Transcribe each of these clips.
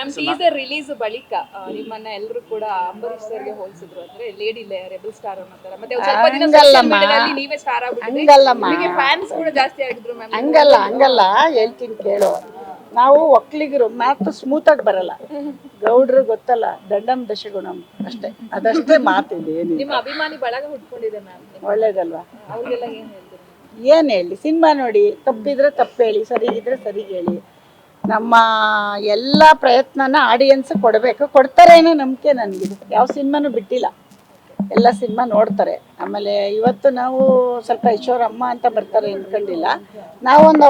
Ma'am teaser release ಬಳಿಕ ನಿಮ್ಮನ್ನ ಎಲ್ಲರೂ ಕೂಡ ಅಂಬರೀಶ್ ಸರ್ಗೆ ಹೋಲಿಸಿದ್ರು ಅಂದ್ರೆ ಲೇಡಿ ರೆಬಲ್ ಸ್ಟಾರ್ ಅನ್ನೋ ತರ ಮತ್ತೆ ಒಂದ್ ಸ್ವಲ್ಪ ದಿನ social media ದಲ್ಲಿ ನೀವೇ ಸ್ಟಾರ್ ಆಗ್ಬಿಟ್ಟಿದೆ ಫ್ಯಾನ್ಸ್ ಕೂಡ ಜಾಸ್ತಿ ಆಗಿದ್ರು ಮ್ಯಾಮ್ ಹಂಗಲ್ಲ ಹೇಳ್ತೀನಿ ಕೇಳು. ನಾವು ಒಕ್ಕಲಿಗರು ಮಾತು ಸ್ಮೂತ್ ಆಗಿ ಬರಲ್ಲ, ಗೌಡ್ರು ಗೊತ್ತಲ್ಲ ದಂಡಂ ದಶಗುಣಂ ಅಷ್ಟೇ, ಅದಷ್ಟೇ ಮಾತಿದೆ. ಏನಿಲ್ಲ, ನಿಮ್ಮ ಅಭಿಮಾನಿ ಬಳಗ ಹುಟ್ಕೊಂಡಿದೆ ಮ್ಯಾಮ್, ಒಳ್ಳೇದಲ್ವಾ? ಅವ್ರಿಗೆಲ್ಲ ಏನ್ ಹೇಳ್ತೀರಿ? ಏನು ಹೇಳಿ, ಸಿನಿಮಾ ನೋಡಿ, ತಪ್ಪಿದ್ರೆ ತಪ್ಪು ಹೇಳಿ, ಸರಿಗಿದ್ರೆ ಸರಿಗೆ ಹೇಳಿ. ನಮ್ಮ ಎಲ್ಲ ಪ್ರಯತ್ನನ ಆಡಿಯನ್ಸ್ ಕೊಡಬೇಕು, ಕೊಡ್ತಾರೇನೋ ನಂಬಿಕೆ ನನಗಿದೆ. ಯಾವ ಸಿನಿಮಾನು ಬಿಟ್ಟಿಲ್ಲ, ಎಲ್ಲ ಸಿನಿಮಾ ನೋಡ್ತಾರೆ. ಆಮೇಲೆ ಇವತ್ತು ನಾವು ಸ್ವಲ್ಪ ಈಶ್ವರಮ್ಮ ಅಂತ ಬರ್ತಾರೆ ಅಂದ್ಕೊಂಡಿಲ್ಲ, ನಾವೊಂದು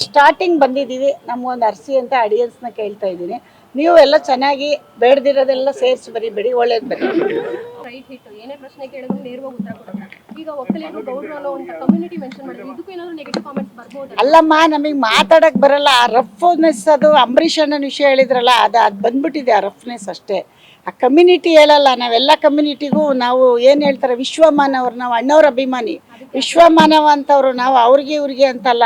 ಸ್ಟಾರ್ಟಿಂಗ್ ಬಂದಿದ್ದೀವಿ, ನಮಗೊಂದು ಅರ್ಸಿ ಅಂತ ಆಡಿಯನ್ಸ್ನ ಕೇಳ್ತಾ ಇದ್ದೀನಿ. ನೀವು ಎಲ್ಲ ಚೆನ್ನಾಗಿ ಬೇಡದಿರೋದೆಲ್ಲ ಸೇರಿಸಿ ಬರೀಬೇಡಿ, ಒಳ್ಳೇದು ಬರೀ. ರೈಟ್ ಹಿಟ್ ಏನೇ ಪ್ರಶ್ನೆ ಕೇಳಿದ್ರು ನೇರವಾಗಿ ಉತ್ತರ ಕೊಡೋದು. ಈಗ ಒಕ್ಕಲಿಗರು ಗೌಡ್ರು ಅನ್ನೋ ಒಂದು ಕಮ್ಯುನಿಟಿ ಮೆನ್ಷನ್ ಮಾಡಿದ್ರು, ಇದಕ್ಕೂ ಏನಾದ್ರು ನೆಗೆಟಿವ್ ಕಾಮೆಂಟ್ಸ್ ಬರ್ಬೋದು? ಅಲ್ಲಮ್ಮ, ನಮಗೆ ಮಾತಾಡಕ್ ಬರಲ್ಲ. ಆ ರಫ್ನೆಸ್, ಅದು ಅಂಬರೀಷ್ ಅಣ್ಣನ ವಿಷಯ ಹೇಳಿದ್ರಲ್ಲ, ಅದು ಬಂದ್ಬಿಟ್ಟಿದೆ ಆ ರಫ್ನೆಸ್ ಅಷ್ಟೇ. ಆ ಕಮ್ಯುನಿಟಿ ಹೇಳಲ್ಲ, ನಾವೆಲ್ಲ ಕಮ್ಯುನಿಟಿಗೂ ನಾವು ಏನು ಹೇಳ್ತಾರೆ, ವಿಶ್ವಮಾನವ್ರು, ನಾವು ಅಣ್ಣವ್ರ ಅಭಿಮಾನಿ, ವಿಶ್ವಮಾನವ ಅಂತವ್ರು ನಾವು, ಅವ್ರಿಗೆ ಇವ್ರಿಗೆ ಅಂತಲ್ಲ.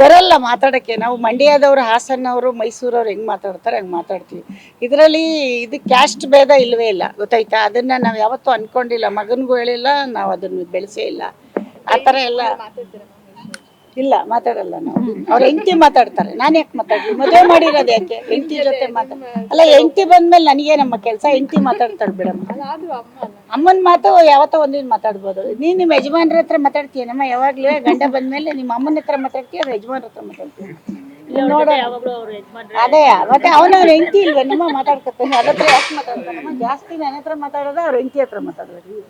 ಬರಲ್ಲ ಮಾತಾಡೋಕ್ಕೆ. ನಾವು ಮಂಡ್ಯದವರು, ಹಾಸನವರು, ಮೈಸೂರವ್ರು ಹೆಂಗೆ ಮಾತಾಡ್ತಾರೆ ಹಂಗೆ ಮಾತಾಡ್ತೀವಿ. ಇದರಲ್ಲಿ ಇದು ಕ್ಯಾಸ್ಟ್ ಭೇದ ಇಲ್ಲವೇ ಇಲ್ಲ, ಗೊತ್ತಾಯ್ತಾ? ಅದನ್ನು ನಾವು ಯಾವತ್ತೂ ಅಂದ್ಕೊಂಡಿಲ್ಲ, ಮಗನಿಗೂ ಹೇಳಿಲ್ಲ, ನಾವು ಅದನ್ನು ಬೆಳೆಸೇ ಇಲ್ಲ. ಆ ಥರ ಎಲ್ಲ ಇಲ್ಲ, ಮಾತಾಡಲ್ಲ ನಾವು. ಅವ್ರ ಹೆಂಡತಿ ಮಾತಾಡ್ತಾರೆ, ನಾನು ಯಾಕೆ ಮಾತಾಡ್ಲಿ? ಮದುವೆ ಮಾಡಿರೋದು ಯಾಕೆ? ಹೆಂಡತಿ ಜೊತೆ ಅಲ್ಲ, ಹೆಂಡತಿ ಬಂದ್ಮೇಲೆ ನನಗೆ ನಮ್ಮ ಕೆಲಸ. ಹೆಂಡತಿ ಮಾತಾಡ್ತಾಳೆ ಬಿಡಮ್ಮ, ಅಮ್ಮನ ಮಾತು ಯಾವತ್ತೋ ಒಂದಿನ ಮಾತಾಡ್ಬೋದು. ನೀನು ನಿಮ್ಮ ಯಜಮಾನ್ರ ಹತ್ರ ಮಾತಾಡ್ತೀಯ ನಮ್ಮ, ಯಾವಾಗಲೂ ಗಂಡ ಬಂದಮೇಲೆ ನಿಮ್ಮ ಅಮ್ಮನ ಹತ್ರ ಮಾತಾಡ್ತೀಯ, ಅವ್ರ ಯಜಮಾನ್ರ ಹತ್ರ ಮಾತಾಡ್ತೀಯ ನೋಡ. ಅದೇ ಮತ್ತೆ ಅವನವ್ರ ಹೆಂಡತಿ ಇಲ್ವೇ ನಮ್ಮ, ಮಾತಾಡ್ಕೊತಾನೆ. ಅದ್ರ ಹತ್ರ ಯಾಕೆ ಮಾತಾಡ್ತಾನಮ್ಮ? ಜಾಸ್ತಿ ನನ್ನ ಹತ್ರ ಮಾತಾಡೋದು, ಅವ್ರ ಹೆಂಡತಿ ಹತ್ರ ಮಾತಾಡೋದು.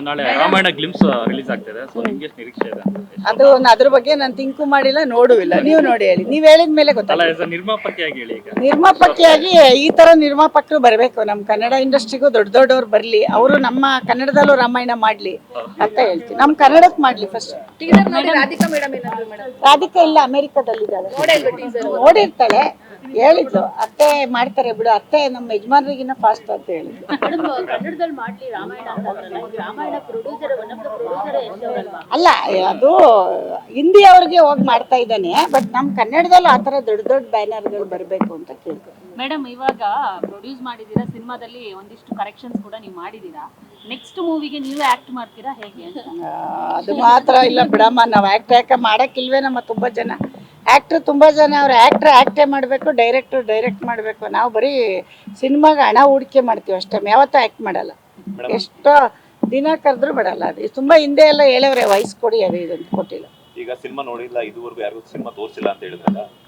ನಾಳೆ ರಾಮಾಯಣ ಗ್ಲಿಮ್ಸ್ ರಿಲೀಸ್ ಆಗ್ತಿದೆ, ಸೊ ನಿಮ್ಗೆ ಎಷ್ಟು ನಿರೀಕ್ಷೆ ಇದೆ? ಅದು ಅದ್ರ ಬಗ್ಗೆ ನಾನು ತಿಂಕು ಮಾಡಿಲ್ಲ, ನೋಡುವಿಲ್ಲ. ನೀವು ನೋಡಿ ಹೇಳಿ, ನೀವು ಹೇಳಿದ ಮೇಲೆ ಗೊತ್ತಲ್ಲ. ನಿರ್ಮಾಪಕಿಯಾಗಿ ಹೇಳಿ. ಈಗ ನಿರ್ಮಾಪಕಿಯಾಗಿ ಈ ತರ ನಿರ್ಮಾಪಕರು ಬರಬೇಕು ನಮ್ಮ ಕನ್ನಡ ಇಂಡಸ್ಟ್ರಿಗೂ. ದೊಡ್ಡದವ್ರು ಬರಲಿ, ಅವರು ನಮ್ಮ ಕನ್ನಡದಲ್ಲೂ ರಾಮಾಯಣ ಮಾಡ್ಲಿ ಅಂತ ಹೇಳ್ತೀನಿ. ನಮ್ಮ ಕನ್ನಡಕ್ಕೆ ಮಾಡ್ಲಿ ಫಸ್ಟ್. ಟೀಸರ್ ನೋಡಿ ರಾಧಿಕಾ ಮೇಡಮ್ ಏನಾದ್ರು ಮೇಡಮ್? ರಾಧಿಕಾ ಇಲ್ಲ, ಅಮೆರಿಕದಲ್ಲಿದ್ದಾಳೆ, ನೋಡಿರ್ತಾಳೆ. ಹೇಳಿದ್ಲು, ಅತ್ತೆ ಮಾಡ್ತಾರೆ ಬಿಡು, ಅತ್ತೆ ನಮ್ಮ ಯಜಮಾನ್ರಿಗಿನ್ನ ಫಾಸ್ಟ್ ಅಂತ ಹೇಳಿದ್ಲು. ಕನ್ನಡದಲ್ಲಿ ಮಾಡ್ಲಿ ರಾಮಾಯಣ ಅಂತ, Ramayana producer one of the producer ಅಲ್ಲ, ಅದು ಹಿಂದಿ ಅವ್ರಿಗೆ ಹೋಗಿ ಮಾಡ್ತಾ ಇದ್ದಾನೆ. ಬಟ್ ನಮ್ಮ ಕನ್ನಡದಲ್ಲೂ ಆ ಥರ ದೊಡ್ಡ ದೊಡ್ಡ ಬ್ಯಾನರ್ಗಳು ಬರಬೇಕು ಅಂತ ಕೇಳ್ತಾರೆ. ಮೇಡಮ್, ಇವಾಗ ಪ್ರೊಡ್ಯೂಸ್ ಮಾಡಿದ್ದೀರಾ, ಸಿನಿಮಾದಲ್ಲಿ ಒಂದಿಷ್ಟು ಕರೆಕ್ಷನ್ಸ್ ಕೂಡ ನೀವು ಮಾಡಿದ್ದೀರಾ. ನೆಕ್ಸ್ಟ್ ಮೂವಿಗೆ ನೀವೇ ಆಕ್ಟ್ ಮಾಡ್ತೀರಾ ಹೇಗೆ? ಅದು ಮಾತ್ರ ಇಲ್ಲ ಬಿಡಮ್ಮ, ನಾವು ಯಾಕೆ ಮಾಡೋಕ್ಕಿಲ್ವೇ? ನಮ್ಮ ತುಂಬ ಜನ ಆ್ಯಕ್ಟ್ರು, ತುಂಬ ಜನ ಅವ್ರು ಆ್ಯಕ್ಟೇ ಮಾಡಬೇಕು, ಡೈರೆಕ್ಟ್ ಮಾಡಬೇಕು. ನಾವು ಬರೀ ಸಿನಿಮಾಗೆ ಹಣ ಹೂಡಿಕೆ ಮಾಡ್ತೀವಿ ಅಷ್ಟೇ, ಯಾವತ್ತೂ ಆ್ಯಕ್ಟ್ ಮಾಡಲ್ಲ. ಎಷ್ಟೋ ದಿನ ಕರೆದ್ರೂ ಬಿಡಲ್ಲ. ಅದು ತುಂಬ ಹಿಂದೆ ಎಲ್ಲ ಹೇಳವ್ರೆ, ವಯಸ್ಸು ಕೊಡಿ ಅದು ಇದು ಅಂತ, ಕೊಟ್ಟಿಲ್ಲ. ಈಗ ಸಿನಿಮಾ ನೋಡಿಲ್ಲ, ಇದುವರೆಗೂ ಯಾರಿಗೂ ಸಿನಿಮಾ ತೋರಿಸಿಲ್ಲ ಅಂತ ಹೇಳಿದ್ರಲ್ಲ,